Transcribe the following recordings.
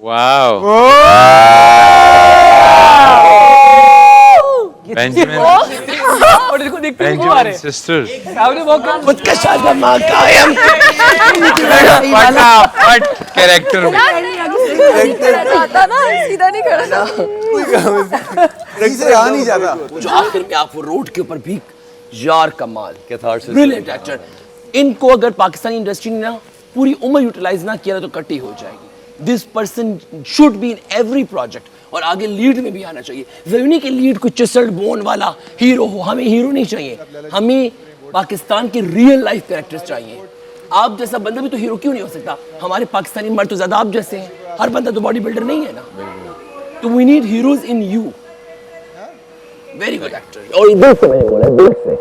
Wow. Benjamin. और देखो देखते हैं वो आ रहे Benjamin's sisters. सामने वो कर खुद का शादमा कायम What character? जाता ना सीधा नहीं खड़ा था। से आ नहीं जाता। जो आखिर में आप वो रोड के ऊपर भी यार कमाल कैथारसिस। Brilliant actor. इनको अगर पाकिस्तानी इंडस्ट्री ने ना पूरी उम्र यूटिलाइज ना किया तो कटी हो जाएगी। This person should be in every project और आगे लीड में भी आना चाहिए। जरूरी नहीं कि लीड को चिसल्ड बोन वाला हीरो हो, हमें हीरो नहीं चाहिए, हमें पाकिस्तान के रियल लाइफ कैरेक्टर्स चाहिए। आप जैसा बंदा भी तो हीरो क्यों नहीं हो सकता? हमारे पाकिस्तानी मर्द तो ज्यादा आप जैसे हैं, हर बंदा तो बॉडी बिल्डर नहीं है ना। तो we need heroes in you. Very good actor और दिल से मैंने बोला, दिल से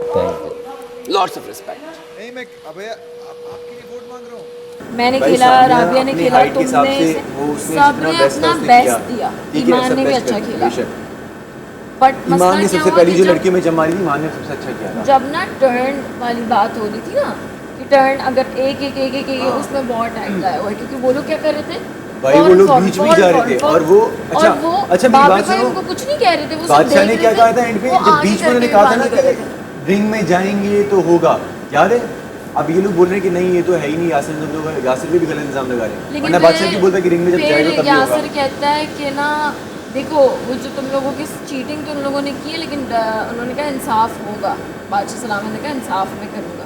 लॉट्स ऑफ रिस्पेक्ट। नहीं मैं अबे आपकी रिपोर्ट मांग रहा हूँ। मैंने खेला, राबिया ने खेला, तुमने सबने अपना बेस्ट दिया। ईमान ने भी अच्छा खेला। बट ईमान ने सबसे पहली जो लड़की में जब मारी थी, ईमान ने सबसे अच्छा किया था। जब ना टर्न वाली बात हो रही थी ना कि टर्न अगर एक उसमें बहुत टाइम लाया हुआ है क्योंकि वो लोग क्या कर रहे थे भाई वो लोग बीच में जा रहे थे और वो अच्छा मेरी बात सुनो, उनको कुछ नहीं कह रहे थे, वो सब बादशाह ने देख क्या रहे कहा थे, था एंड पे वो जब आगे बीच में उन्होंने करके कहा था ना बात कर रहे थे। कि रिंग में जाएंगे तो होगा, याद है? अब ये लोग बोल रहे हैं कि नहीं ये तो है ही नहीं, यासिर तुम लोग यासिर पे भी गलत इल्जाम लगा रहे हैं। लेकिन वरना बादशाह की बोलता है कि रिंग में जब जाएगा तब भी यासिर होगा। कहता है कि ना देखो वो जो तुम लोगों की चीटिंग तो उन लोगों ने की है लेकिन उन्होंने कहा इंसाफ होगा। बादशाह सलाम ने कहा इंसाफ मैं करूँगा।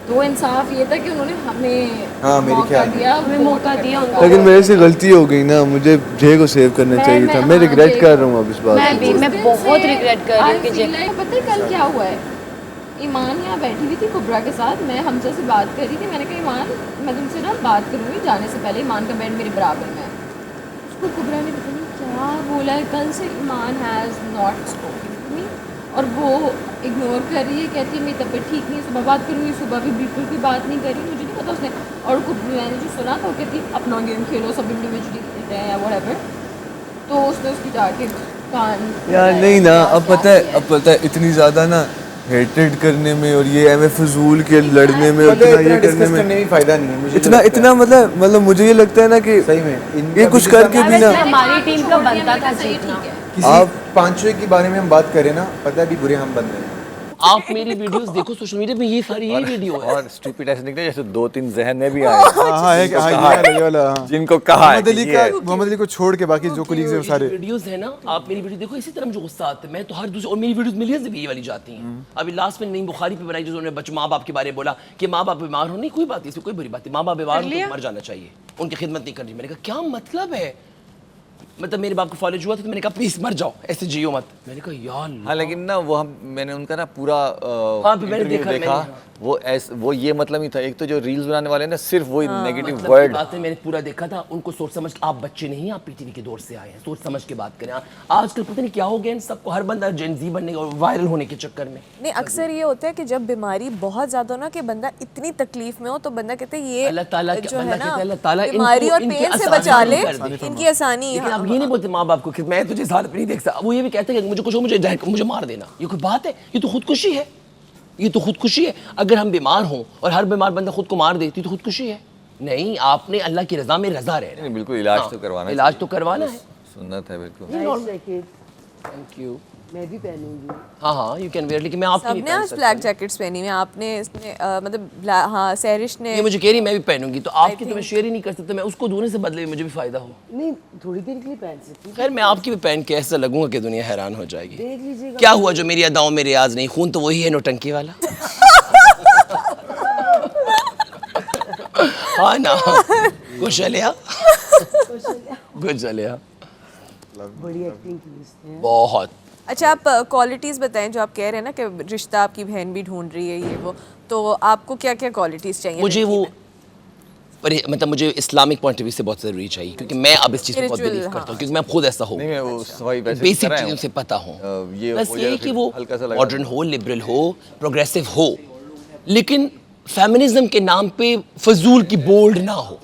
तो इंसाफ ये था कि उन्होंने हमें हाँ, मेरे मौका ख्याल दिया, हमें मौका दिया। लेकिन मेरे से गलती हो गई ना, मुझे जय को सेव करना चाहिए था। मैं रिग्रेट कर रहा हूँ अब इस बात को। मैं बहुत रिग्रेट कर रही हूँ कि पता है कल क्या हुआ है। ईमान यहाँ बैठी हुई थी कुबरा के साथ, मैं हमजा से बात कर रही थी। मैंने कहा ईमान मैं तुमसे ना बात करूँगी जाने से पहले। ईमान का बेड मेरे बराबर में है। उसको कुबरा ने पता नहीं क्या बोला है, कल से Iman has not spoken to me और वो इग्नोर कर रही है। कहती है मेरी तबीयत ठीक नहीं है, सुबह बात करूँगी। सुबह भी बिल्कुल भी बात नहीं करी, मुझे नहीं पता उसने। और मैंने जो सुना था वो कहती अपना गेम खेलो, सब इंडिविजुअली खेलते हैं या व्हाटएवर। तो उसने उसकी जाके कान यार नहीं ना, अब पता है इतनी ज़्यादा ना हेटेड करने में और ये एम फजूल के लड़ने में और इतना ये करने में भी फायदा नहीं है मुझे। इतना मतलब मुझे ये लगता है ना कि सही में ये कुछ करके भी ना हमारी टीम का बनता था जीतना। आप पांचवे के बारे में हम बात करें ना, पता है अभी बुरे हम बन रहे हैं। आप मेरी वीडियोस देखो सोशल मीडिया पे, ये सारी यही वीडियो है। और स्टूपिड ऐसे निकले जैसे 2-3 जहन में भी आए ये वाला जिनको कहा है कि ये है। मोहम्मद अली को छोड़ के बाकी जो कोलीग्स हैं सारे वीडियोस है ना, आप मेरी वीडियो देखो, इसी तरह मुझे गुस्सा आता है। मैं तो हर दूसरे और मेरी वीडियोस मिलियंस भी ये वाली जाती हैं। अभी लास्ट में नईम बुखारी पे बनाई जो उन्होंने बच्चों माँ बाप के बारे में बोला कि माँ बाप बीमार हो, नहीं कोई बात नहीं, इसमें कोई बुरी बात नहीं। माँ बाप बीमार हो तो मर जाना चाहिए, उनकी खिदमत नहीं करनी। मैंने कहा क्या मतलब है? मतलब मेरे बाप को फॉलेज हुआ था तो मैंने कहा प्लीज मर जाओ, ऐसे जियो मत। मैंने कहा यार हाँ लेकिन ना वो मैंने उनका ना पूरा हाँ, मैंने इंटरव्यू देखा। वो ये मतलब नहीं था। एक तो जो रील्स बनाने वाले ना सिर्फ वो नेगेटिव मतलब वर्ड बातें मैंने पूरा देखा था। उनको सोच समझ, आप बच्चे नहीं, आप पीटीवी के दौर से आए हैं, सोच समझ के बात करें। आजकल पता नहीं क्या हो गया इन सबको, हर बंदा जेन ज़ी बनने और वायरल होने के चक्कर में। नहीं अक्सर ये होता है कि जब बीमारी बहुत ज्यादा हो ना कि बंदा इतनी तकलीफ में हो तो बंदा कहते हैं ये अल्लाह ताला जो है ना अल्लाह ताला बीमारी और इनकी पेन से आसानी बचा ले, कर दे। इनकी आसानी। लेकिन आप ये नहीं बोलते माँ बाप को कि मैं तुझे इस हालत में नहीं देख सकता। वो ये भी कहते हैं कि मुझे कुछ हो, मुझे मार देना। ये कोई बात है? ये तो खुदकुशी है, ये तो खुदकुशी है। अगर हम बीमार हों और हर बीमार बंदा खुद को मार देती तो खुदकुशी है। नहीं, आपने अल्लाह की रजा में रजा रह रहे हैं। बिल्कुल इलाज तो करवाना है, इलाज तो करवाना है, सुन्नत है बिल्कुल। Thank you. मैं भी पहनूंगी। हाँ यू कैन वेयर, लेकिन मैं आपकी सबने आज ब्लैक जैकेट्स पहनी हुई हैं, आपने इसने मतलब हाँ सहरिश ने ये मुझे कह रही मैं भी पहनूंगी, तो आपकी तो मैं शेयर ही नहीं कर सकता। मैं उसको धोने से बदले मुझे भी फायदा हो। नहीं थोड़ी देर के लिए पहन सकती हूँ। खैर मैं आपकी भी पहन के ऐसा लगूंगा कि दुनिया हैरान हो जाएगी। देख लीजिएगा क्या हुआ जो मेरी अदाओं में रियाज नहीं, खून तो वही है नौटंकी वाला। हाँ ना, कुछ चलिया बड़ी एक्टिंग की इसने। बहुत। अच्छा आप क्वालिटीज़ बताएं जो आप कह रहे हैं ना कि रिश्ता आपकी बहन भी ढूंढ रही है ये वो, तो आपको क्या क्या क्वालिटीज़ चाहिए? मुझे वो मतलब मुझे इस्लामिक पॉइंट ऑफ व्यू से बहुत ज़रूरी चाहिए, क्योंकि मैं अब इस चीज़ को बहुत बिलीव करता हूँ, क्योंकि मैं खुद ऐसा हूँ। नहीं मैं वो सवाई वैसे बेसिक कर रहा चीज़ों हूँ। से पता हूँ। बस हो ये जाए कि वो हल्का सा लगा। मॉडर्न हो, लिबरल हो, प्रोग्रेसिव हो, लेकिन फेमिनिज्म के नाम पे फजूल की बोल्ड ना हो।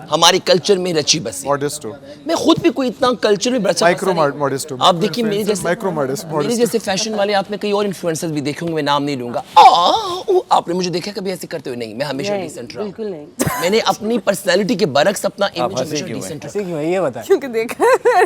हमारे कल्चर में रची बसी। मॉडेस्ट हो, मैं खुद भी कोई इतना कल्चर में बचा माइक्रो बसा नहीं। मॉडेस्ट हो। आप देखिए मेरे जैसे माइक्रो मॉडेस्ट मेरे जैसे फैशन वाले आपने कई और इन्फ्लुएंसर्स भी देखे होंगे, मैं नाम नहीं लूंगा। आपने मुझे देखा कभी ऐसे करते हुए? नहीं, मैं हमेशा डिसेंट रहा हूं। बिल्कुल नहीं। मैंने अपनी पर्सनालिटी के बरक्स अपना इमेज हमेशा डिसेंट रखा। क्यों है ये बता। क्योंकि देखा है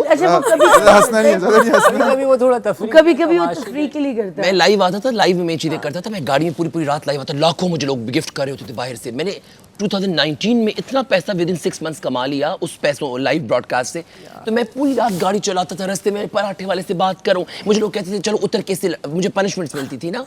अच्छा वो कभी हंसना नहीं है, ज़्यादा नहीं हंसना। कभी वो थोड़ा तफरीह कभी कभी वो तफरीह के लिए करता मैं है। लाइव आता था, लाइव में मैं चीजें करता था, मैं गाड़ी में पूरी पूरी रात लाइव आता, लाखों मुझे लोग गिफ्ट कर रहे होते थे बाहर से। मैंने 2019 में इतना पैसा विद इन 6 मंथ्स कमा लिया उस पैसों लाइव ब्रॉडकास्ट से। तो मैं पूरी रात गाड़ी चलाता था, रास्ते में पराठे वाले से बात करूं, मुझे लोग कहते थे चलो उतर कैसे, मुझे पनिशमेंट्स मिलती थी ना।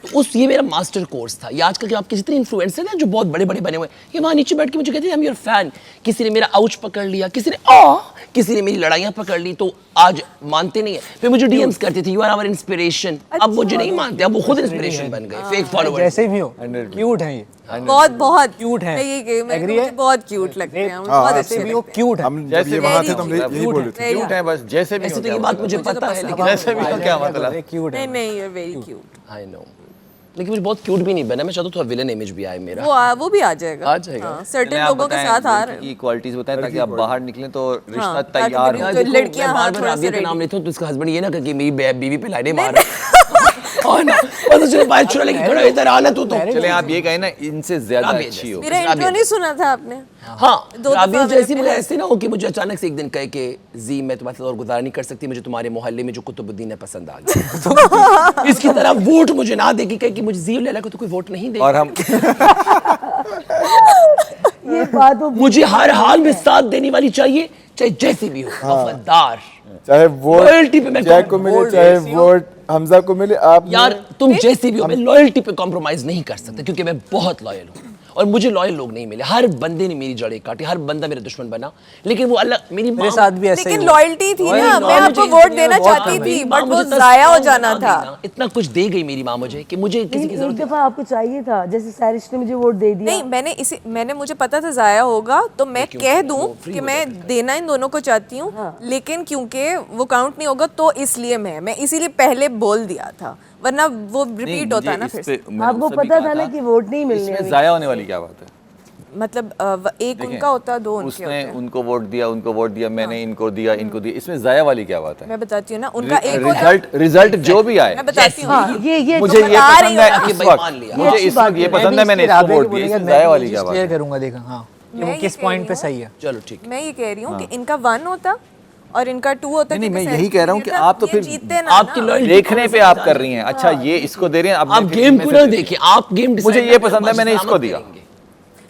तो उस ये मेरा मास्टर कोर्स था। ये आजकल के आपके जितने इन्फ्लुएंसर हैं जो बहुत बड़े बड़े बने हुए हैं, ये वहाँ नीचे बैठ के मुझे कहते थे आई एम योर फैन। किसी ने मेरा आउच पकड़ लिया, किसी ने मेरी लड़ाइयाँ पकड़ ली, तो आज मानते नहीं है। फिर मुझे डीएम्स करते थे यू आर आवर इंस्पिरेशन। अब मुझे नहीं मानते, अब वो खुद इंस्पिरेशन बन गए, फेक फॉलोअर्स। जैसे भी हो क्यूट है ये, बहुत बहुत क्यूट है। मैं ये कही, मैं Agree है? मुझे बहुत क्यूट लगते हैं, मुझे हाँ, बहुत जैसे अच्छे भी वो लगते क्यूट है। हम जब जैसे ये भी वहाँ थे क्यूट तो हम यही बोल रहे थे। हैं। क्यूट है बस, जैसे भी ऐसे हो तो ये क्या बात मतलब? मुझे पता है, लेकिन जैसे भी हो क्या मतलब? क्यूट है। नहीं नहीं you are very cute. I know, लेकिन मुझे बहुत क्यूट भी नहीं बना। मैं चाहता हूँ थोड़ा विलन इमेज भी आए मेरा। वो भी आ जाएगा। आ जाएगा। सर्टेन लोगों के साथ आ रहे की क्वालिटीज बताएं ताकि आप बाहर निकलें तो रिश्ता हाँ, तैयार ताकि हो। तो लड़कियां बार हाँ, बार थोड़ा राबिया सा का नाम ready। लेता हूँ तो इसका हस्बैंड ये ना कहे कि मेरी बीवी पे लाइने मार और ना बस चलो बाहर छुड़ा लेके खड़ा इधर आना तू तो। चले आप ये कहें ना इनसे ज्यादा राबिया अच्छी हो। मेरा इंट्रो नहीं सुना था आपने? हाँ, दो राबिया दफा जैसी मैंने मुझे ऐसे ना हो कि मुझे अचानक से एक दिन कहे कि जी मैं तुम्हारे साथ और गुजारा नहीं कर सकती, मुझे तुम्हारे मोहल्ले में जो कुतुबुद्दीन है पसंद आ गया। इसकी तरह वोट मुझे ना देगी, कहे कि मुझे जी और लैला को तो कोई वोट नहीं देगा। और हम ये बात वो मुझे हर हाल में साथ देने वाली चाहिए, चाहे जैसी भी हो, वफादार। चाहे वोट Loyalty पे मैं जैक को मिले, चाहे वोट हमजा को मिले, आप यार तुम जैसी भी हो, मैं लॉयल्टी पे कॉम्प्रोमाइज नहीं कर सकता क्योंकि मैं बहुत लॉयल हूँ और मुझे लॉयल लोग नहीं मिले। हर बंदे ने मेरी जड़ें काटी, हर बंदा मेरा दुश्मन बना, लेकिन वो अल्लाह मेरी मेरे साथ भी ऐसे ही लेकिन हुआ। लॉयल्टी थी ना, मैं आपको मुझे वोट इतनी देना बहुत चाहती मेरी थी माँ बट वो मुझे इतना जाया हो strong जाना बना था। दी ना, इतना कुछ दे गई मेरी माँ मुझे कि मुझे किसी की एक जरूरत दफा आपको चाहिए था, जैसे सारिश ने मुझे वोट दे दिया। नहीं मैंने मुझे पता था जाया होगा तो मैं कह दूं कि मैं देना इन दोनों को चाहती हूँ, लेकिन क्योंकि वो काउंट नहीं होगा तो इसलिए मैं इसीलिए पहले बोल दिया था, वरना वो रिपीट होता ना फिर से। आपको पता था ना कि वोट नहीं मिलने इसमें जाया होने वाली क्या बात है? मतलब एक उनका होता, दो उनके उसने होते हैं। उनको वोट दिया, मैंने इनको दिया, इनको दिया, इसमें जाया वाली क्या बात है? मैं बताती हूँ ना, उनका एक होता, रिजल्ट जो भी आए मैं बताती हूँ। हाँ, ये मुझे ये बता रही पसंद है हूँ ना। इस भाई वक्त, मान लिया। मुझे इस वक्त ये पसंद है, मैंने इसको वोट दिया, इसमें जाया वाली क्या बात क्लियर है? करूंगा, देखा हाँ कि मैं वो ये किस कह पॉइंट रही पे हूँ। सही है। चलो ठीक। मैं ये कह रही हूँ कि इनका 1 होता और इनका 2 होता। नहीं, क्योंकि मैं यही सैनिक कह रहा हूँ कि लीडर आप तो ये फिर जीतते ना आपकी ना। लॉयल्टी देखने पे आप कर रही हैं। अच्छा ये इसको दे रहे हैं, अब आप गेम को ना देखिए, आप गेम मुझे ये पसंद है, मैंने इसको दिया।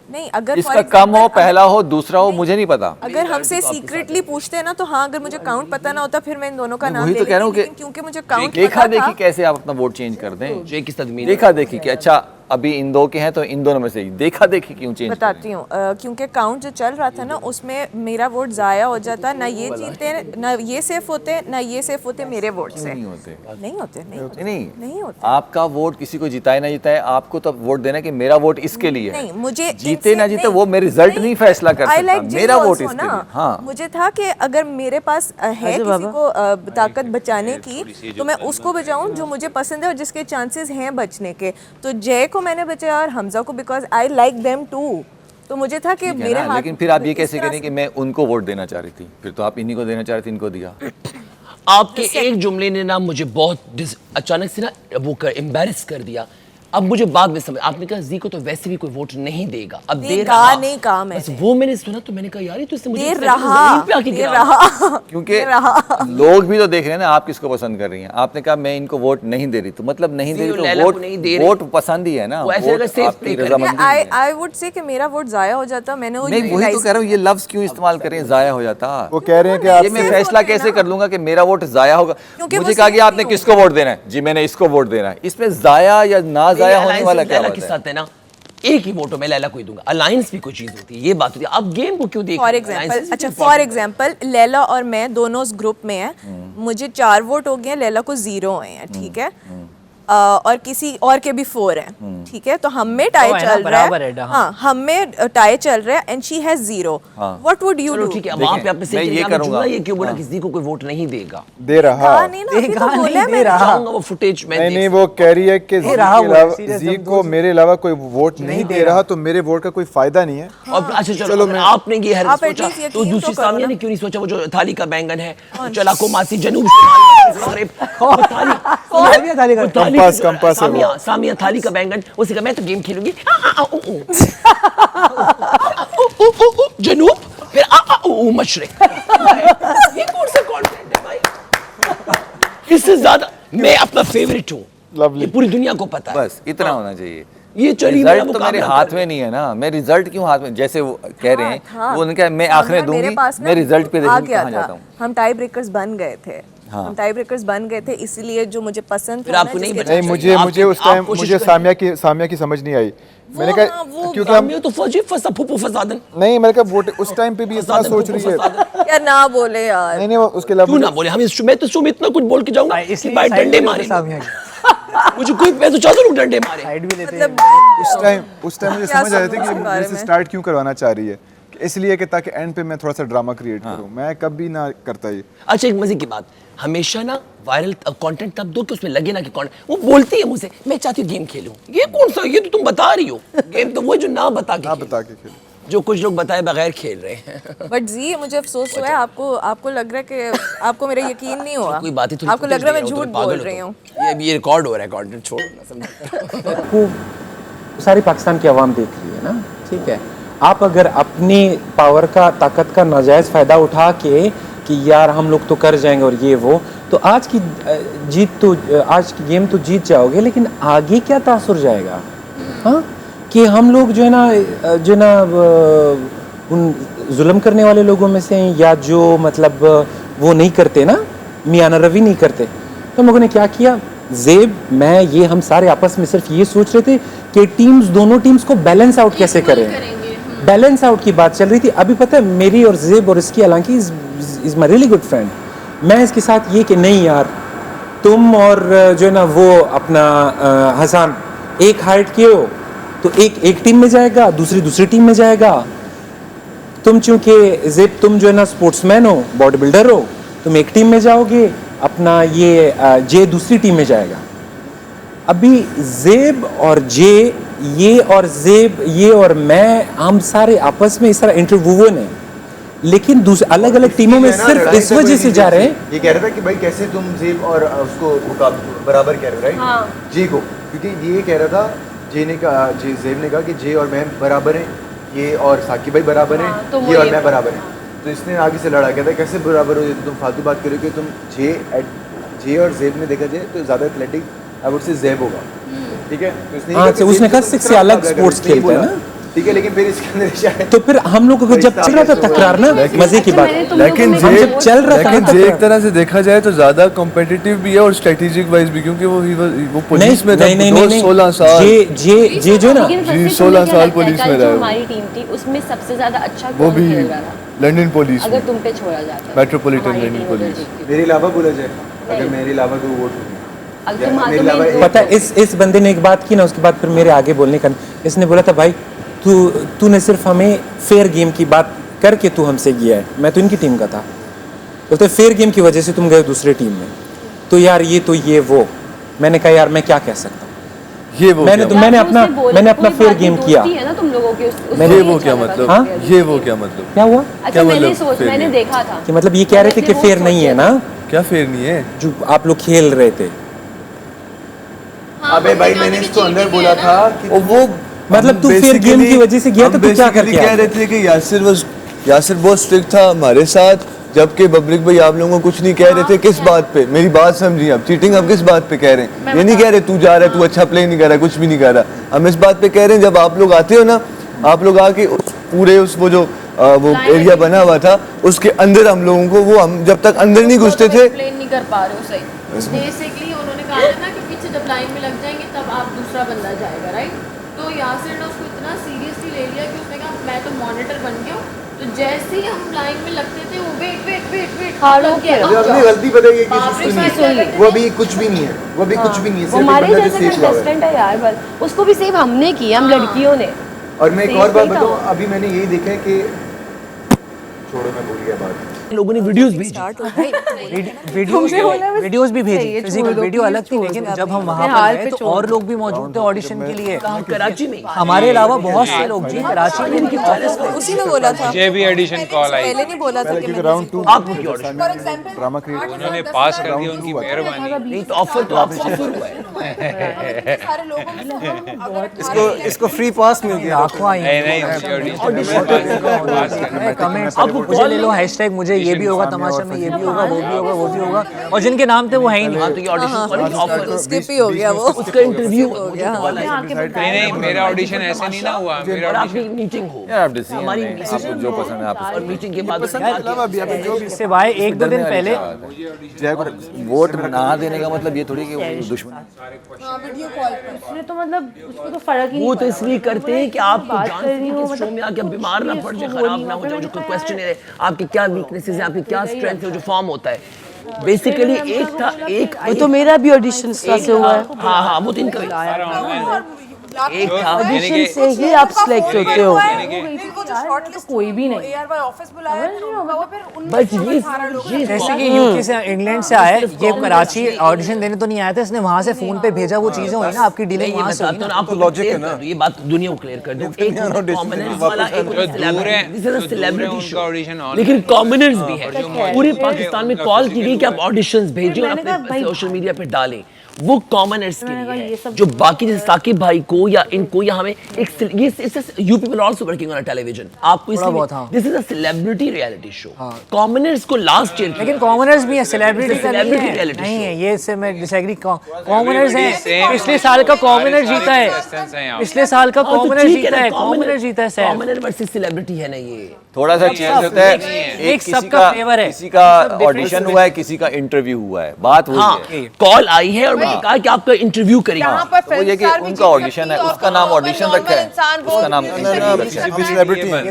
नहीं, अगर इसका for कम हो, example, पहला हो, दूसरा हो, मुझे नहीं पता। अगर हमसे सीक्रेटली पूछते हैं ना तो हाँ, अगर मुझे काउंट पता ना होता फिर मैं इन दोनों का नाम वही ले तो कह रहा हूँ लेती, कि लेकिन क्योंकि मुझे काउंट देखा पता देखी था। कैसे आप अपना वोट चेंज कर दें? जे की तदमीन देखा देखी कि अच्छा अभी इन दो के हैं तो इन दोनों में से देखा देखी क्यों चेंज? बताती हूँ, क्योंकि काउंट जो चल रहा था ना उसमें मेरा वोट जाया हो जाता, ना ये जीते ना ये सेफ होते ना ये सेफ होते मेरे वोट से। नहीं होते, नहीं होते, नहीं होते। आपका वोट किसी को जिताए ना जिताए, आपको तो वोट देना कि मेरा वोट इसके लिए है। नहीं, मुझे जीते ना जीते वो मेरे रिजल्ट नहीं फैसला कर सकता, मेरा वोट इसके लिए। हाँ, मुझे था कि अगर मेरे पास है किसी को ताकत बचाने की तो मैं उसको बचाऊं जो मुझे पसंद है और जिसके चांसेस हैं बचने के। तो जय को मैंने बचाया और हमजा को, because I like them too. तो मुझे था कि मेरे हाथ। लेकिन फिर आप ये कैसे करें कि मैं उनको वोट देना चाह रही थी, फिर तो आप इन्हीं को देना चाह रही थी, इनको दिया। आपके एक जुमले ने ना मुझे बहुत अचानक से ना वो एम्बैरेस कर दिया। अब मुझे बाद में समझ, आपने कहा जी को तो वैसे भी कोई वोट नहीं देगा, अब दे रहा नहीं कहा मैंने। बस वो मैंने सुना तो मैंने कहा यार ये तो इससे मुझे दे जमीन रहा, पे आके दे गिरा। रहा। क्योंकि लोग भी तो देख रहे हैं ना आप किसको पसंद कर रही हैं। आपने कहा मैं इनको वोट नहीं दे रही, तो मतलब नहीं दे रही तो वोट पसंद ही है ना, आई वुड से कि मेरा वोट जाया हो जाता। मैंने नहीं, वही तो कह रहा हूँ, ये लफ्ज क्यों इस्तेमाल करें जाया हो जाता? वो कह रहे हैं कि ये आप मैं फैसला कैसे कर लूंगा कि मेरा वोट जाया होगा? मुझे कहा कि आपने किसको वोट देना है, जी मैंने इसको वोट देना है, इसमें जाया या ना जाया होने वाला क्या बात है? है ना, एक ही वोट में लैला को ही दूंगा। अलायंस भी कोई चीज होती है, ये बात होती है। अब गेम को क्यों देख? फॉर एग्जांपल, अच्छा फॉर एग्जांपल लैला और मैं दोनों उस ग्रुप में हैं, मुझे 4 वोट हो गए हैं, लैला को 0 हुए हैं, ठीक है। और किसी और के भी 4 हैं, ठीक है, तो हम में टाई तो है ना, चल रहा बराबर है, है, हाँ हम में टाई चल रहा है and she has 0, what would you चलो डू? ठीक है, अब वहाँ पे आपने मैं ये ये करूंगा। ये क्यों बोला किसी को कोई वोट नहीं देगा? दे रहा कहा नहीं ना, अभी तो कहा नहीं बोला है दे मैंने। रहा। चाहूंगा वो फुटेज मैं नहीं देख नहीं, वो कह रही है कि जी रहा के वो, अलावा serious जी हम को मेरे अलावा कोई वोट नहीं दे रहा, तो मेरे वोट का कोई फायदा नहीं है। और अच्छा चलो अगर आपने ये हरकत आप सोचा at least तो यकीन दूसरी तो करो सामिया ना। ने क्यों नहीं सोचा? वो जो थाली का बैंगन है, चला को मासी जनूब इस्तेमाल सामिया थाली का- कंपास है वो। सामिया थाली का बैंगन, उसी का मैं तो गेम खेलूंगी जनूब फिर मशरिक। ये कौन सा कॉन्टेंट है भाई? इससे ज्यादा मैं अपना फेवरेट हूँ, Lovely. ये पूरी दुनिया को पता है। बस इतना होना चाहिए। ये चलिए मेरा रिजल्ट तो मेरे मुकाबला हाथ कर में नहीं है ना, मैं रिजल्ट क्यों हाथ में, जैसे वो कह रहे हैं हाँ, वो उन्होंने कहा मैं आखिरें मेरे दूंगी, पास ना मैं रिजल्ट पे आ देखूंगी गया कहाँ था। जाता हूँ। हम टाई ब्रेकर्स बन गए थे, हाँ। हम टाई ब्रेकर्स बन गए थे, इसीलिए जो मुझे पसंद फिर था आपको ना, नहीं जिसके बचा नहीं, मुझे आप- मुझे उस आप टाइम कोशिश मुझे करें। सामिया की समझ नहीं आई। मैंने वो कहा ना, वो क्योंकि हम सामिया तो फौजी फसा फुप्पू फसादन नहीं, मैंने कहा वोट उस टाइम पे भी इतना फसादन, सोच फुप्पू रही है। फसादन। यार ना बोले यार। नहीं नहीं, वो उसके अलावा क्यों ना बोले? हम मैं तो शुभ इतना कुछ बोल के जाऊंगा कि इसलिए भाई side डंडे भी मारे लेते सामिया की। मुझे कोई, मैं तो चाहता हूँ डंडे मारे। साइड भी लेते मतलब उस टाइम मुझे क्या समझ आया था समझ कि इस बारे मेरे से में? स्टार्ट क्यों करवाना चाह रही है, इसलिए कि ताकि एंड पे मैं थोड़ा सा ड्रामा क्रिएट करूं। मैं कभी ना करता ये। अच्छा एक मजे की बात, हमेशा ना वायरल कंटेंट तब दो कि उसमें लगे ना कि कौन वो बोलती है मुझसे मैं चाहती हूँ गेम खेलूं। ये कौन सा, ये तो तुम बता रही हो गेम तो वो जो ना बता के आप खेलो। बता के खेलो। जो कुछ लोग बताए बगैर खेल रहे हैं। बट जी मुझे अफसोस हुआ है, आपको लग रहा है कि आपको मेरा यकीन नहीं हुआ, कोई बात ही थोड़ी आपको लग रहा है मैं फुटेज ले झूठ रहा हूं, बोल तो रही पागल हो हूँ। तुम। ये रिकॉर्ड हो रहा है कंटेंट, छोड़ो ना समझो। को सारी पाकिस्तान की आवाम देख रही है ना, ठीक है। आप अगर अपनी पावर का, ताकत का नाजायज़ फ़ायदा उठा के कि यार हम लोग तो कर जाएंगे और ये वो, तो आज की आज की गेम तो जीत जाओगे, लेकिन आगे क्या तासुर जाएगा? हाँ, कि हम लोग जो है ना उन जुल्म करने वाले लोगों में से हैं, या जो मतलब वो नहीं करते ना, मियाना रवि नहीं करते। तो हम लोगों ने क्या किया, ज़ेब, मैं, ये हम सारे आपस में सिर्फ ये सोच रहे थे कि दोनों टीम्स को बैलेंस आउट कैसे करें। बैलेंस आउट की बात चल रही थी। अभी पता है मेरी और ज़ेब और इसकी, हालांकि is my really good friend, मैं इसके साथ ये कि नहीं यार, तुम और जो है ना वो अपना हसन एक हाइट के हो तो एक टीम में जाएगा, दूसरी टीम में जाएगा। तुम चूंकि ज़ेब तुम जो है ना स्पोर्ट्समैन हो, बॉडी बिल्डर हो, तुम एक टीम में जाओगे, अपना ये जे दूसरी टीम में जाएगा। अभी ज़ेब और जे, ये और ज़ेब, ये और मैं, हम सारे आपस में इस तरह इंटरव्यूवन हैं, लेकिन अलग अलग टीमों में सिर्फ इस वजह से जा रहे हैं। ये कह रहा था कि भाई कैसे तुम ज़ेब और उसको बराबर कह रहे हो, राइट? हाँ। जे को, क्योंकि ये कह रहा था, ज़ेब ने कहा कि जे और मैं बराबर हैं, ये और साकिब भाई बराबर हैं, तो ये और मैं बराबर हैं। तो इसने आगे से लड़ा, कहता है कैसे बराबर हो, तुम फालतू बात करो कि तुम जे और ज़ेब में देखा जाए तो ज़्यादा एथलेटिक आई वुड से ज़ेब होगा, ठीक है? तो इसने हाँ, उसने कहा सिक्स से अलग स्पोर्ट्स खेलता है ना, ठीक है, लेकिन फिर इसके अंदर शायद तो फिर हम लोग को जब चल रहा था तकरार ना, मजे की बात, लेकिन हम जब चल रहा था लेकिन जे एक तरह से देखा जाए तो ज्यादा कॉम्पिटिटिव भी है और स्ट्रेटेजिक वाइज भी, क्योंकि वो पुलिस में था, नहीं 16 साल जे जो ना जी 16 साल पुलिस में रहा। हमारी टीम थी उसमें सबसे ज्यादा अच्छा वो कौन भी खेल रहा था लंदन पुलिस अगर तुम पे छोड़ा जाता मेट्रोपॉलिटन लंदन पुलिस। मेरे अलावा बोला जाए, अगर मेरे अलावा कोई वोट हो, अगर तुम पता है इस बंदे ने एक बात की ना, उसके बाद फिर मेरे आगे बोलने का, इसने बोला था भाई तूने सिर्फ हमें फेयर गेम की बात करके तू हमसे गया है, मैं तो इनकी टीम का था, तो फेयर गेम की वजह से तुम गए दूसरे टीम में, तो यार ये वो। मैंने कहा यार मैं क्या कह सकता हूँ, ये वो मैंने अपना फेयर गेम किया। है ना तुम लोगों के ये वो क्या मतलब, हाँ? ये वो क्या मतलब, क्या हुआ अच्छा मैंने देखा था कि मतलब ये कह रहे थे कि फेयर नहीं है ना, क्या फेयर नहीं है जो आप लोग खेल रहे थे। अबे भाई मैंने इसको अंदर बोला था कि वो मतलब तू फेयर गेम की वजह से गया तो तू क्या करके कह रहे थे कि यासिर बहुत स्ट्रिक्ट था हमारे साथ, जबकि बबरिक भाई आप लोगों को कुछ नहीं कह रहे थे। किस बात पे, मेरी बात समझिए आप, चीटिंग हम किस बात पे कह रहे हैं? ये नहीं कह रहे तू जा रहा है, तू अच्छा प्ले नहीं कर रहा, कुछ भी नहीं कर रहा। हम इस बात पे कह रहे हैं जब आप लोग आते हो ना, आप लोग आके पूरे उस वो जो वो एरिया बना हुआ था उसके अंदर हम लोगों को, वो हम जब तक अंदर नहीं घुसते थे, एक्सप्लेन नहीं कर पा रहे हो सही। बेसिकली उन्होंने कहा था ना कि पीछे जब लाइन में लग जाएंगे तब आप दूसरा बंदा जाएगा, राइट? तो यासिर ने उसको इतना सीरियसली ले लिया कि उसने कहा मैं तो मॉनिटर बन गया हूँ, तो जैसे ही हम लाइन में लगते थे वो वेट अभी गलती बताइए कि वो अभी कुछ भी नहीं है, वो भी कुछ भी नहीं है, वो सिर्फ हमारे एक बंदा जैसे जो stage हुआ है। कंटेस्टेंट है यार, बस उसको भी सेव हमने की, हम लड़कियों ने। और मैं एक stage और बात नहीं था बताऊँ, वो। अभी मैंने यही देखा है कि छोड़ो मैं भूल गया बात। लोगों ने वीडियोस भेजी, वीडियोस भी भेजी, फिजिकल वीडियो अलग थी, लेकिन जब हम वहाँ पर गए तो और लोग भी मौजूद थे ऑडिशन के लिए। कराची में हमारे अलावा बहुत से लोग जी कराची में। उसी में बोला था, मुझे भी एडिशन कॉल आई, पहले नहीं बोला था कि क्योंकि मैं राउंड 2 आपको क्या ऑडिशन ड्रामा क्रिएट उन्होंने पास कर दिया, उनकी मेहरबानी। नहीं तो ऑफर तो आपको ऑफर हुआ है। सारे लोगों में इसको फ्री पास मिल गया, आंखों आई नहीं नहीं, उनकी ऑडिशन पास करना। कमेंट्स मुझे ले लो, हैशटैग मुझे ये भी होगा तमाशा में, ये भी होगा, वो भी होगा, वो भी होगा, और जिनके नाम थे वो है ही नहीं। हाँ तो ये ऑडिशन कॉल ऑफर स्किप ही हो गया वो, उसका इंटरव्यू हो गया। नहीं नहीं, मेरा ऑडिशन ऐसे नहीं ना हुआ, मेरा और ऑडिशन आपकी मीटिंग हो, यार आप डिसीजन हमारी लें, आपको जो पसंद है आप और मीटिंग के बाद इससे भाई एक दो दिन पहले वोट ना देने का मतलब ये थोड़ी कि दुश्मन। उसने तो मतलब उसको तो फर्क ही वो नहीं तो इसलिए करते हैं कि आपको बात जान कर रही हूँ, सके शो में आके बीमार ना पड़ जाए, खराब ना हो जाए, जो क्वेश्चन है आपके क्या वीकनेसेस हैं, आपके क्या स्ट्रेंथ है, जो फॉर्म होता है बेसिकली एक वो तो मेरा भी ऑडिशन से हुआ है। हाँ हाँ वो तो इनका एक था ऑडिशन से ही आप सिलेक्ट होते हो। तो कोई भी नहीं। ऑफिस बुलाया बस ये जैसे कि यूके से, इंग्लैंड से आया, ये कराची ऑडिशन देने तो नहीं आया था, इसने वहाँ से फोन पे भेजा, वो चीजें हुई ना आपकी डीलिंग वहाँ से हुई ना। आपको लॉजिक है ना, ये बात दुनिया को क्लियर कर दो। एक कॉमनर्स वाला, एक सेलिब्रिटी शो, लेकिन कॉमनर्स भी है। पूरे पाकिस्तान में कॉल की गई कि आप ऑडिशंस भेजें और अपने सोशल मीडिया पे डालें। वो कॉमनर्स के लिए है, जो बाकी जैसे साकिब भाई को या इनको या हमें एक ये you people also working on television, आपको इसलिए this is a celebrity reality show. Commoners को लास्ट ईयर, लेकिन कॉमनर्स भी है, सेलिब्रिटी का नहीं सेलिब्रिटी है, रियलिटी नहीं है, ये से मैं डिसएग्री। कॉमनर्स हैं, पिछले साल का कॉमनर जीता है, पिछले साल का कॉमनर जीता है, कॉमनर जीता है सर। कॉमनर वर्सेस सेलिब्रिटी है ना ये। थोड़ा सा चेंज होता है, एक सबका फेवर है, किसी का ऑडिशन हुआ है, किसी का इंटरव्यू हुआ है, बात हुई हाँ, है। कॉल आई है और मैंने कहा कि आपका इंटरव्यू करेंगे। वो ये कि उनका ऑडिशन है, उसका नाम ऑडिशन रखा है, उसका नाम सेलिब्रिटी है।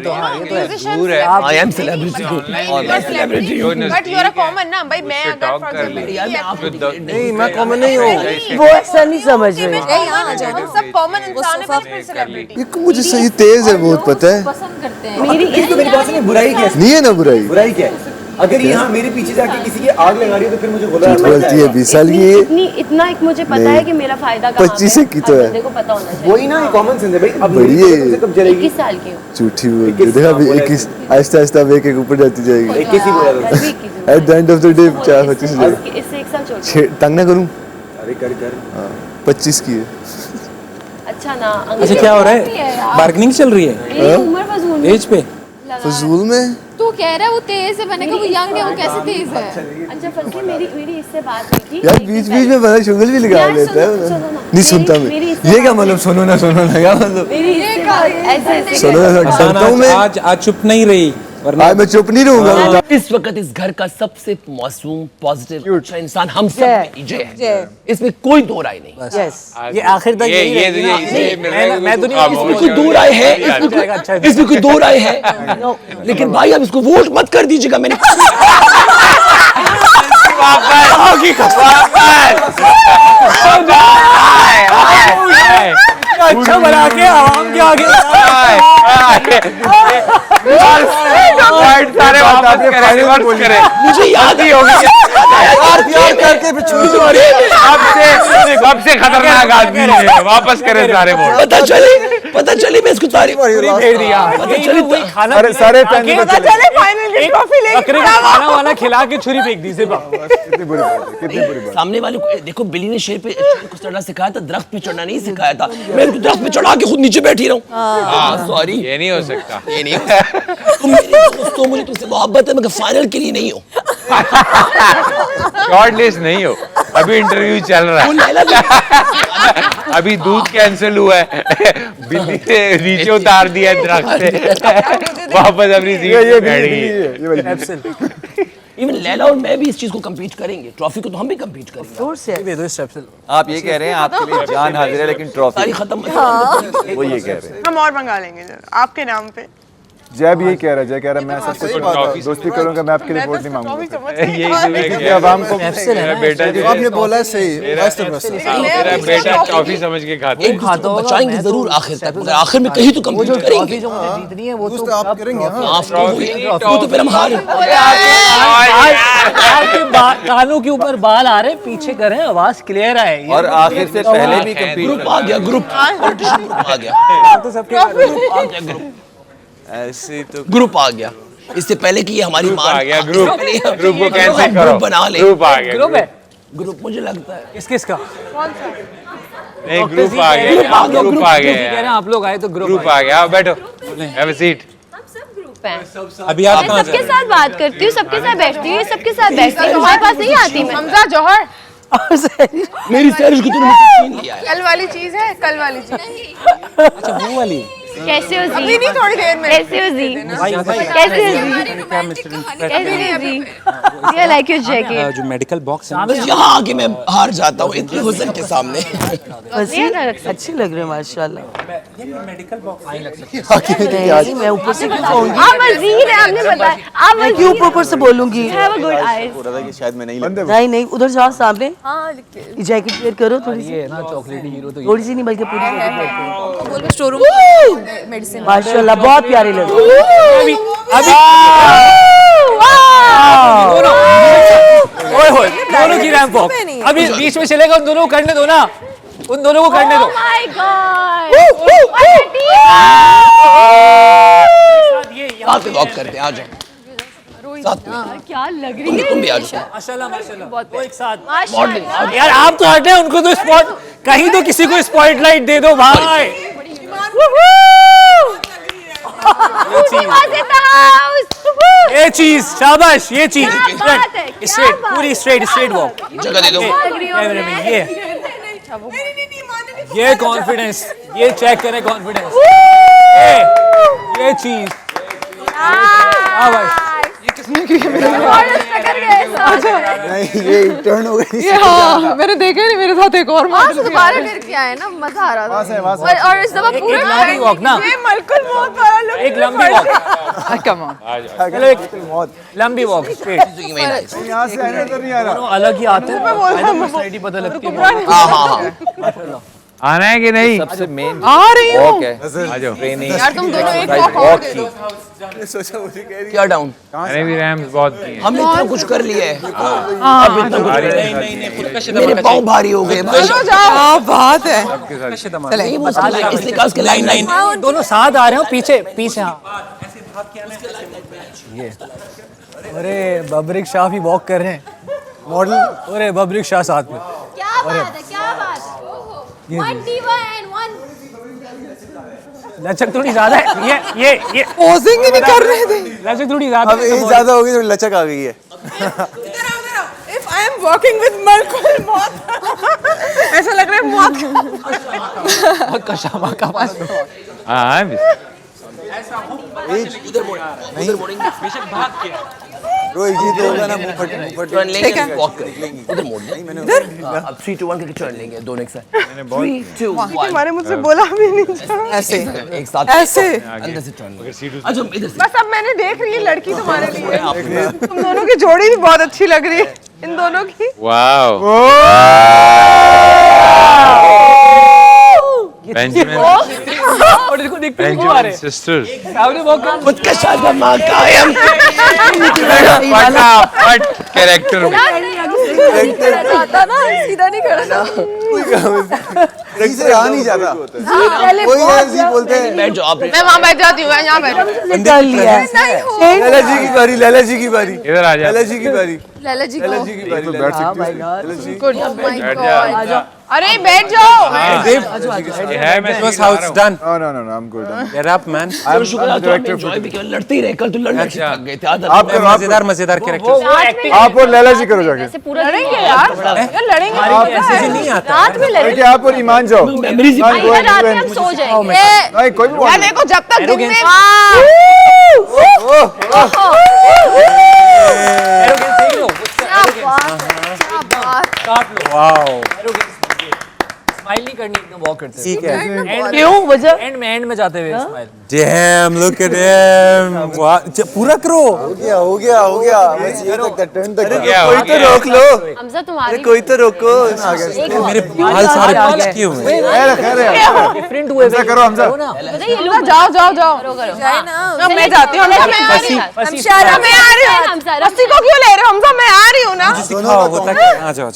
दूर है। आई एम सेलिब्रिटी और मैं सेलिब्रिटी हूँ। But you are a common ना भाई, मैं अगर टॉक फॉर कर ले। यार मैं आपको नहीं, मैं कॉमन नहीं हूँ, वो ऐसा नहीं समझ रहे। यहाँ आ जाओ, हम सब कॉमन इंसान है, फिर सेलिब्रिटी। ये मुझे सही तेज है बहुत, पता है पसंद करते हैं। मेरी बात नहीं, बुराई क्या नहीं है ना बुराई। बुराई क्या है? अगर यहाँ मेरे पीछे जाके किसी की आग लगा रही है तो फिर मुझे बोला बोलती है 20 साल की है, इतना एक मुझे पता है कि मेरा फायदा कहाँ पे 25 की तो है। बंदे को पता होना चाहिए। वही ना, कॉमन सेंस है भाई। अब बड़ी है। मेरी कब जलेगी? 21 साल की हूँ। झूठी बोल देखा अभी 21 आहिस्ता आहिस्ता अब एक ऊपर जाती जाएगी। 21 ही बोला था। तभी की at the end of the day 25 इससे एक साल छोड़। तंग ना करूं। अरे कर 25 की है। अच्छा ना, अच्छा क्या हो रहा है, बार्गेनिंग चल रही है मेरी उम्र फजूल एज पे? फजूल में तू कह रहा है वो तेज है, मैंने कहा वो यंग है, वो कैसे तेज है? अच्छा फजूल, मेरी इससे बात हुई थी यार, बीच बीच में बड़ा शुगल भी लगा देता है। नहीं सुनता मैं, ये क्या मतलब सुनो ना क्या मतलब? मेरी इससे बात ऐसे सुनो ना डरता हूं मैं। आज चुप नहीं रही, वरना आज मैं चुप नहीं रहूंगा। इस वक्त इस घर का सबसे मासूम पॉजिटिव अच्छा इंसान हम सब में जय है। इसमें कोई दो राय नहीं। यस, ये आखिर तक यही रहेगी ना। मैं दुनिया इसमें कोई दो राय है, इसमें कोई दो राय है, लेकिन भाई अब इसको वोट मत कर दीजिएगा। मैंने अच्छा बना के आवाम के आगे सारे वापस करें। मुझे याद ही होगी करके सबसे खतरनाक आदमी है, वापस करें सारे वोट। पता चली मैं इसको तारीफ भेज दिया। वही खाना सारे बकरे का खाना वाला खिला के छुरी फेंक दी सिर्फ। कितनी बुरी बात है। सामने वाले को देखो, बिल्ली ने शेर को चढ़ना सिखाया था, दरख्त पे चढ़ना नहीं सिखाया था। मैं इसको दरख्त पे चढ़ा के खुद नीचे बैठी रहूं। सॉरी, ये नहीं हो सकता। ये नहीं हो सकता। तुम मेरे दोस्तों, मुझे तुमसे मोहब्बत है, मगर फाइनल के लिए नहीं हो। शॉर्ट लिस्ट नहीं हो, अभी इंटरव्यू चल रहा है। अभी दूध कैंसिल हुआ है, बिल्ली ने नीचे उतार दिया दरख्त से, वापस अपनी सीट पे बैठ गई। इवन लैला और मैं भी इस चीज को कम्पीट करेंगे, ट्रॉफी को तो हम भी कम्पीट करेंगे। आप ये कह रहे हैं आपके लिए जान हाजिर है, लेकिन सारी ट्रॉफी खत्म। वो ये कह रहे हैं। हम और मंगा लेंगे आपके नाम पे। जैब यही कह रहा है, जय कह रहा है मैं सब कुछ दोस्ती करूंगा, मैं आपके लिए वोट नहीं मांगूंगा। आवाम को मेरा बेटा जो आपने बोला है सही, मेरा बेटा टॉफी समझ के खाता है। बचाएंगे जरूर आखिर तक, मगर आखिर में कहीं तो कम्पीट करेंगे। जो मुझे जीतनी है वो तो आप करेंगे। वो तो फिर हम हार आपके कानों के ऊपर बाल आ रहे हैं, पीछे करें, आवाज क्लियर आए। और आखिर से पहले भी ग्रुप आ गया, ग्रुप पॉलिटिशियन ग्रुप आ गया, तो सबके ऐसे तो ग्रुप आ गया। इससे पहले कि ये हमारी आ गया ग्रुप को कैंसिल करो, ग्रुप बना ले। ग्रुप आ गया, ग्रुप है ग्रुप मुझे लगता है किस किस का नहीं ग्रुप आ गया, ग्रुप आ कह रहे गया, हैं आप लोग आए तो ग्रुप आ गया। आओ बैठो, हैव अ सीट। अभी आप कहाँ सबके साथ बात करती हूँ, सबके साथ बैठती हूँ, सबके साथ बैठती हूँ, तुम्हारे पास नहीं आती मैं। हमजा जौहर मेरी सैरिश की तुमने छीन लिया है। कल वाली चीज है, कल वाली चीज। अच्छा वो वाली कैसे हो जी? अभी नहीं, थोड़ी देर में। कैसे हो जी? भाई कैसे हो जी? कैसे हो जी? ये लाइक योर जैकेट। जो मेडिकल बॉक्स है बस यहाँ आके मैं हार जाता हूँ इतने हुस्न के सामने। अच्छी लग रही है माशाल्लाह। मेडिकल बॉक्स नहीं, मैं ऊपर से क्यों कहूँगी? आप वजीर हैं, आपने बताया। आप मैं क्यों ऊपर से बोलूंगी? Have a good eyes. हो रहा था कि शायद मैं नहीं नहीं उधर जाओ सामने, हाँ लिख के जैकेट वेयर करो थोड़ी सी, ये ना चॉकलेटी हीरो तो थोड़ी सी नहीं बल्कि पूरी बोल के स्टोर रूम मेडिसिन। माशाल्लाह बहुत प्यारी लग रही है। अभी दोनों की रैंप वॉक अभी बीच में चलेगा, उन दोनों को करने दो ना, उन दोनों को करने दो। Oh my God! साथ में वॉक करते हैं, आ जाओ साथ में। क्या लग रही है? तुम भी आ जाओ। माशाल्लाह माशाल्लाह वो एक साथ। माशाल्लाह। यार आप तो हटे, उनको तो स्पॉट, कहीं तो किसी को स्पॉटलाइट दे दो भाई। ये चीज शाबाश, ये चीज स्ट्रेट, पूरी स्ट्रेट वॉक। जगह दे दो। ये कॉन्फिडेंस, ये चेक करें कॉन्फिडेंस, ये चीज शाबाश। नहीं, ये टर्न हो गई। हाँ, मैंने देखा नहीं, मेरे साथ एक और वहाँ से दोबारा करके आए ना, मजा आ रहा था। और इस दफा एक पूरा लंबी वॉक ना, ये मलकुल मौत वाला look। एक लंबी वॉक, कम ऑन। चलो एक लंबी वॉक स्ट्रेट। यहाँ से आने तो नहीं आ रहा। दोनों अलग ही आते हैं, पर्सनैलिटी पता लगती है। हाँ हाँ हाँ आना है कि नहीं? सबसे मेन आ रही हूँ वॉक है, आ जाओ। ट्रेनिंग यार, तुम दोनों एक राइट वॉक और वॉक दे की। दो। क्या डाउन। मैंने भी रैम्स बहुत किए हैं। हमने इतना कुछ कर लिया है, नहीं मेरे पाँव भारी हो गए। चलो जाओ, बात है। नहीं वो इसलिए कहा उसके लाइन दोनों साथ आ रहे हो, पीछे पीछे। हाँ ये अरे बबरिक शाह भी वॉक कर रहे हैं, मॉडल। अरे बबरिक शाह साथ में, क्या बात है, क्या बात। One diva and one लचक थोड़ी ज्यादा है। ये पोजिंग ही नहीं कर रहे थे। लचक थोड़ी ज्यादा अब एज ज्यादा हो गई तो लचक आ गई है। If I am walking with मलकुल मौत, ऐसा लग रहा है मौत। बहुत कशामा का पास। हाँ रोहित जी तो होगा ना मुंह फट टर्न लेंगे, वॉक करेंगे, उधर मोड़ लेंगे। अब 3 2 1 करके टर्न लेंगे दोनों एक साथ। 3 2 1 तुम्हारे मुझसे बोला भी नहीं था। ऐसे एक साथ ऐसे अंदर से टर्न लेंगे। अच्छा इधर से बस अब मैंने देख रही है लड़की तुम्हारे लिए। तुम दोनों की जोड़ी भी बहुत अच्छी लग रही है, इन दोनों की। वाओ बेंजामिन सिस्टर्स खुद का शादा मां कायम। फटाफट कैरेक्टर आता ना सीधा नहीं करता। सही से आ नहीं जाता। पहले कोई ऐसी बोलते हैं। बैठ जाओ आप। मैं वहाँ बैठ जाती हूँ, यहाँ बैठ। कर लिया है। लैला जी की बारी, लैला जी की बारी, इधर आ जा। लैला जी की बारी, लैला जी लैला को। जी की बारी। तो बैठ सकती हूँ। बैठ जा। अरे बैठ जाओ। ये है मैं how it's done. No, no, no, no, I'm good. Get up, man. शुक्र है तो एंजॉय भी किया, लड़ते ही रहे, कल तो लड़ने से थक गए थे। आप करो, आप मजेदार कैरेक्टर। आप और लैला जी करो जाके। लड़ेंगे यार, लड़ेंगे। नहीं आता रात में लड़े। कि आप और ईमान जाओ। मेमोरीज इधर रात में हम सो जाएंगे। नहीं कोई भी यार देखो, जब तक दिन में वाओ स्माइल नहीं करनी, एकदम वॉक करते ठीक है क्यों वजह एंड में जाते हुए smile dam look at him पूरा करो हो गया बस ये तक टर्न तक कोई तो रोक लो हमजा तुम्हारी कोई तो रोको मेरे बाल सारे पीच किए हुए डिफरेंट हुए ऐसा करो हमजा जाओ जाए ना मैं जाती हूँ मैं आ रही हूँ रस्सी को क्यों ले रहे हो हमजा मैं आ रही हूँ ना सिखाओ होता क्या आ जाओ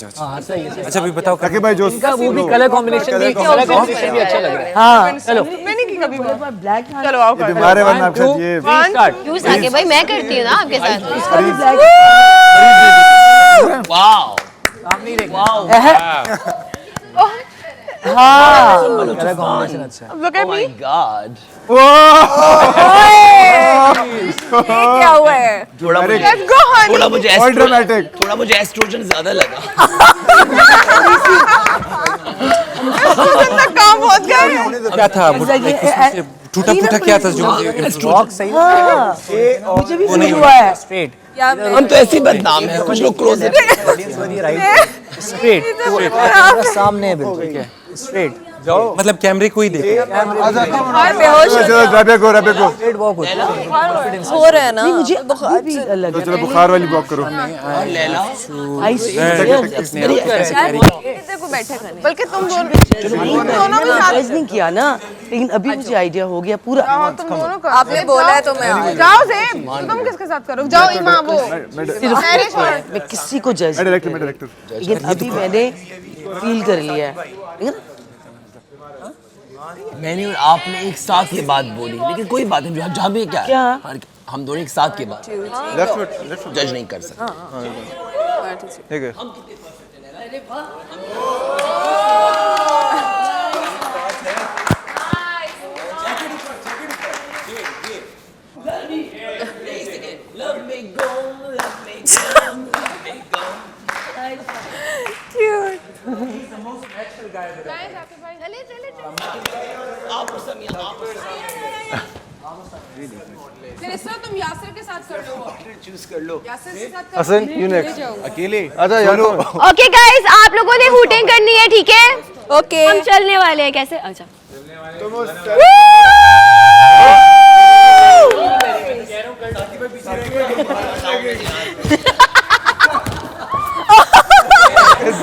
अच्छा भी बताओ ताकि भाई जो वो भी कलर कॉम्बिनेशन देख के कलर कॉम्बिनेशन भी अच्छा लग रहा है हाँ चलो मैंने की कभी ब्लैक चलो आओ बीमार है वरना आपके साथ ये स्टार्ट यूज आके भाई मैं करती हूँ ना आपके साथ वाओ हाँ कलर कॉम्बिनेशन अच्छा है Look at me. गॉड क्या हुआ है Let's go honey. और ड्रामेटिक थोड़ा मुझे एस्ट्रोजन ज्यादा लगा तक काम बहुत गए क्या था टूटा फूटा क्या था जो रॉक सही मुझे भी फील हुआ है स्ट्रेट हम तो ऐसे ही बदनाम है कुछ लोग क्लोज है स्ट्रेट सामने है बिल्कुल ठीक है स्ट्रेट मतलब कैमरे को ही देखे रबे को स्ट्रेट वॉक होता है हो रहा है ना मुझे बुखार भी लग चलो बुखार वाली वॉक करो को बैठे खाने बल्कि तुम दोनों भी साथ नहीं किया ना लेकिन अभी मुझे आइडिया हो गया पूरा तुम दोनों करो आपने बोला है तो मैं जाओ ज़ेब तुम किसके साथ करो जाओ इमाम वो मैं किसी को जज डायरेक्टर लेकिन अभी मैंने फील कर लिया है ठीक है ना? मैंने और आपने एक साथ ये बात बोली लेकिन कोई बात नहीं जहाँ भी क्या क्या? हम दोनों एक साथ के बाद जज नहीं कर सकते ठीक है तुम यासिर के साथ कर लो चूज कर लो यासिर के साथ हसन यू नेक्स्ट अकेले अच्छा यार ओके गाइस आप लोगों ने हूटिंग करनी है ठीक है ओके हम चलने वाले हैं कैसे अच्छा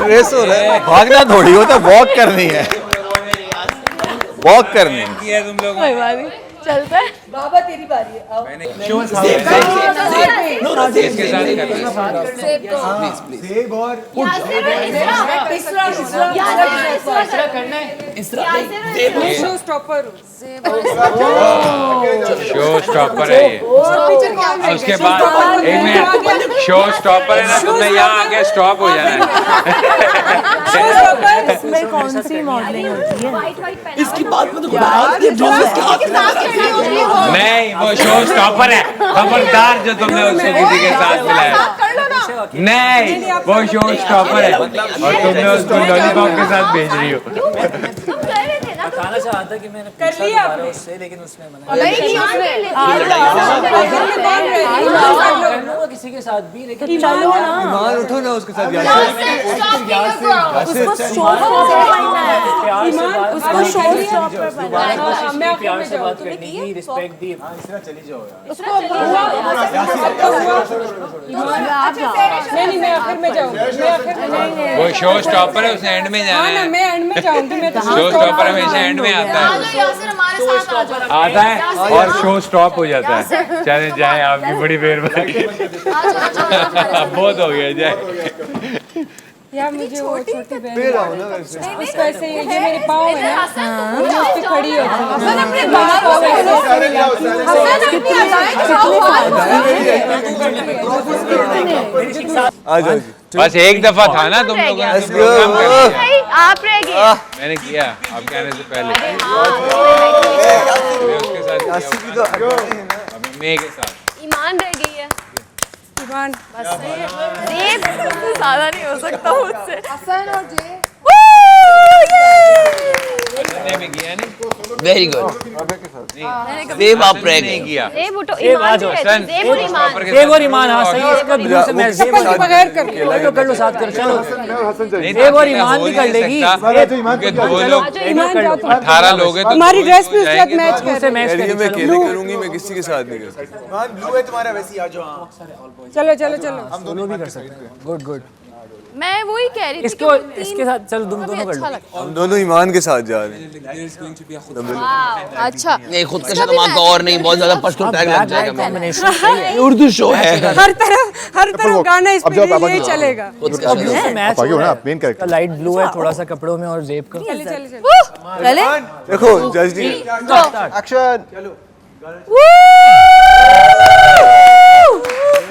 रेस हो रहा है भागना थोड़ी हो तो वॉक करनी है वॉक करनी है तुम लोग चलते हैं बाबा तेरी बारी है आओ इसके साथ सेब और शो स्टॉपर शो स्टॉपर है ये और उसके बाद एक मिनट शो स्टॉपर है ना तुमने यहाँ आके स्टॉप हो जाना है इसमें कौन सी मॉडलिंग होती है इसकी बात में तो नहीं वो शो स्टॉपर है खबरदार जो तुमने उसको किसी के साथ मिलाया नहीं वो शो स्टॉपर है और तुमने उसको लॉलीपॉप के साथ भेज रही हो बताना चाहा था कि मैंने कर लिया आपने उससे लेकिन उसने मना नहीं की उसने लूंगा किसी के साथ भी लेकिन चलो ना ईमान उठो ना उसके साथ उसको शो उसको शो प्यार से बात करनी ही रिस्पेक्ट दी नहीं मैं आखिर में जाऊंगी वो शो स्टॉपर है उसने एंड में जाना है मैं एंड में जाऊंगी मैं शो स्टॉपर हमेशा एंड में आता है और शो स्टॉप हो जाता है चले जाए आपकी बड़ी मेहरबानी बहुत हो गया जाए यार मुझे वो छोटी बहन उसको ऐसे ये मेरे पाँव है ना मुझे उस पे खड़ी हो हसन अपने आ जाओ बस एक दफा था ना तुम लोगों ने तो प्रोग्राम कर दिया आप रह गए मैंने किया आपके आने से पहले मैं उसके साथ किया, अभी मैं के साथ ईमान रह गई है ईमान बस देव ज्यादा नहीं हो सकता मुझसे हसन और जे मैंने भी किया नहीं। वेरी गुड देव आप रह गए किया। जेब उठो, ईमान भी रहती है, जेब और ईमान। जेब और ईमान, हाँ सही है, इसका ब्लू से मैच। जेब और बगैर कर कर लो साथ करो, चलो नहीं, जेब और अकेला ईमान हो भी नहीं कर लेगी। सकता, क्योंकि दो लोग ईमान जाओ तुम। 18 लोग हैं तो हमारी दो ड्रेस भी लोग उसके साथ जाएंगे मैच तो- कर से मैच मैं करेगी। अकेले करूंगी, मैं किसी के साथ नहीं कर सकता। ब्लू है तुम्हारा वैसे ही आ जाओ। चलो चलो चलो। हम दोनों भी कर सकते हैं। Good good. मैं वही कह रही थी इसको कि इसके साथ चलो तुम दोनों कर लो। हम दोनों ईमान के साथ जा रहे हैं। अच्छा नहीं खुद का शर्म आपका और नहीं, बहुत ज्यादा पश्तो टैग लग जाएगा मेरा। कॉम्बिनेशन ये उर्दू शो है। हर तरफ गाना इस पे यही चलेगा। खुद का ब्लू से मैच आगे हो ना, मेन कैरेक्टर। लाइट ब्लू है थोड़ा सा कपड़ों में और जेब का। चले चले चले। चले देखो जल्दी एक्शन।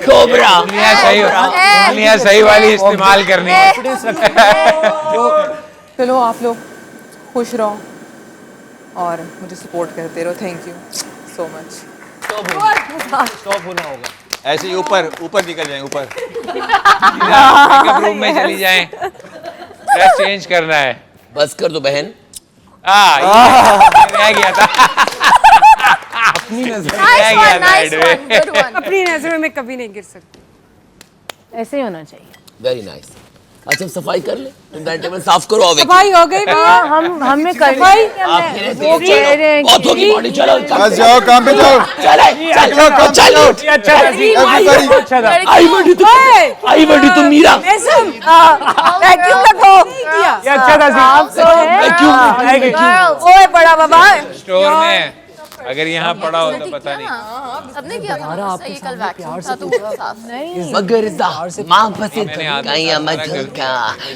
कोबरा उंगलियां सही वाली इस्तेमाल करनी है। चलो आप लोग खुश रहो और मुझे सपोर्ट करते रहो। Thank you so much. Stop होना होगा। ऐसे ही ऊपर ऊपर निकल जाएंगे ऊपर। मेकअप रूम में चली जाएं, ड्रेस चेंज करना है। बस कर दो बहन। रह गया था, अपनी नजर रह गया था head में। अपनी नजर में मैं कभी नहीं गिर सकती। ऐसे ही होना चाहिए। Very nice. अच्छा सफाई कर ले, तुम डाइनिंग टेबल साफ करो। आवे सफाई हो गई भैया। हमें सफाई वो कह रहे हैं बहुत होगी बॉडी। चलो बस जाओ काम पे जाओ। चलो चलो अच्छा था। आई बड़ी तुम मीरा। वैक्यूम रखो। ये अच्छा था। ओए बड़ा बाबा। स्टोर में अगर यहाँ पड़ा हो तो पता नहीं। सबने किया था सही, कल वैक्यूम था तो वो साफ नहीं। मगर मां फसे मैंने आधा काया मत का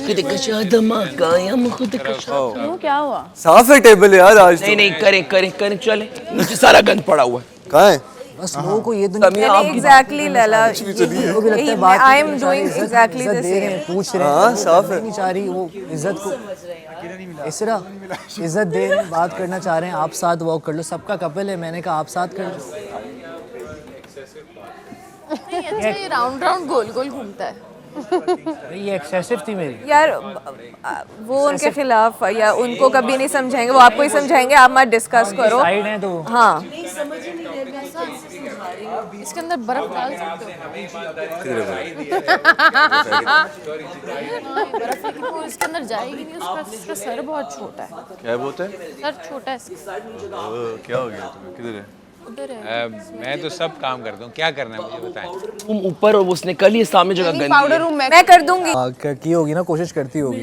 खुद का शदमा काया खुद का क्यों क्या हुआ? साफ है टेबल यार आज तो। नहीं नहीं करें करें करें चले। नीचे सारा गंद पड़ा हुआ है। कहाँ है? बस लोगों को ये दुनिया एग्जैक्टली लला। को भी लगता है बात I am doing exactly the same. पूछ रहे हाँ, साफ है। नहीं चाह रही वो इज्जत को इसरा इज्जत दे बात करना चाह रहे हैं। आप साथ वॉक कर लो, सबका कपल है। मैंने कहा आप साथ कर लो। नहीं अच्छा, ये राउंड राउंड गोल गोल घूमता है। ये एक्सेसिव थी मेरी यार वो उनके खिलाफ या उनको कभी नहीं समझाएंगे, वो आपको ही समझाएंगे। आप मत डिस्कस करो। साइड है तो हाँ इसके अंदर बर्फ डाल सकते हो। बर्फ लेकिन वो इसके अंदर जाएगी नहीं। उसका सर बहुत छोटा है। क्या बोलते हैं? सर छोटा है इसका। क्या हो गया तुम्हें? किधर है? उधर है। मैं तो सब काम करता हूँ, क्या करना है मुझे बताएं। तुम ऊपर और उसने कल ही सामने जगह गंदी पाउडर रूम मैं कर दूंगी। की होगी ना, कोशिश करती होगी।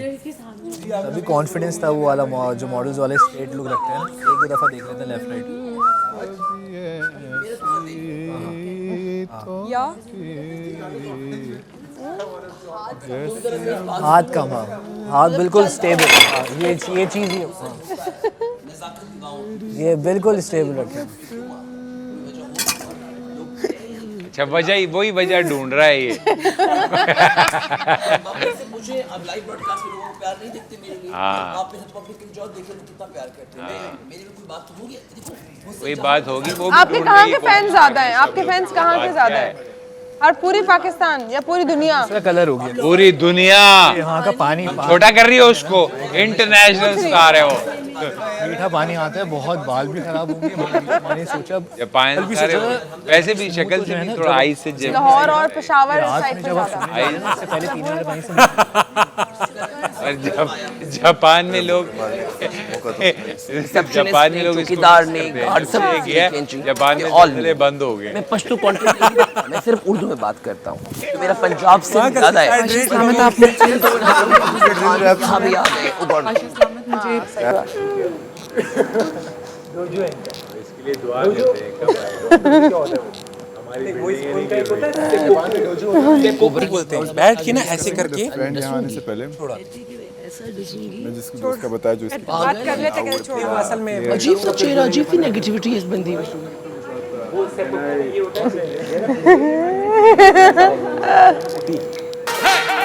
अभी कॉन्फिडेंस था वो वाला जो मॉडल्स वाले स्ट्रेट लुक रखते हैं। एक दो दफा देख लेते हैं लेफ्ट राइट। या हाथ कम, हाँ हाथ बिल्कुल स्टेबल। ये चीज ये बिल्कुल स्टेबल रखें। अच्छा वजह वही वजह ढूंढ रहा है ये। मुझे अब लाइव ब्रॉडकास्ट में लोगों को प्यार नहीं देखते मेरे लिए। आप में पब्लिक के जो देखे लोग कितना प्यार करते हैं। मेरे में कोई बात तो होगी। देखो कोई बात होगी वो भी आपके ढूंढ कहाँ रही के है, फैंस ज्यादा हैं? आपके फैंस कहाँ के ज्यादा हैं? और पूरी पाकिस्तान या पूरी दुनिया? इसका कलर हो गया पूरी दुनिया। वहाँ का पानी छोटा कर रही हो उसको, इंटरनेशनल स्टार है वो। मीठा पानी आता है, बहुत बाल भी खराब होंगे। मैंने सोचा जापान सारे वैसे भी शक्ल से भी थोड़ा आइस से जब लाहौर और पेशावर रात साइड में पे जब आप ज्यादा। सोने जाते हैं, इससे पहले पीने वाले पानी से और जब जापान में लोग जापान में लोग इसको चौकीदार ने गार्ड सब किया, जापान में चले बंद हो गए। मैं पश्तो कंटेंट मैं सिर्फ उर्दू में बात करता हूँ। तो मेरा पंजाब से ज्यादा है। हाँ भी आ गए उधर। इसके लिए दुआ करते हैं। बैठ के ना ऐसे करके फ्रेंड यहाँ आने से पहले मैं जिसको दोस्त का बताया जो इसकी बात कर लेते कैसे छोड़ो। असल में अजीब सा चेहरा, अजीब सी नेगेटिविटी है इस बंदी में।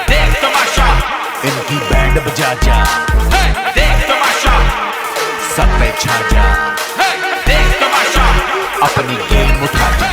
देख तमाशा इनकी बैंड बजा जा। देख तमाशा सब पे छा जा। देख तमाशा अपनी गेम उठा जा।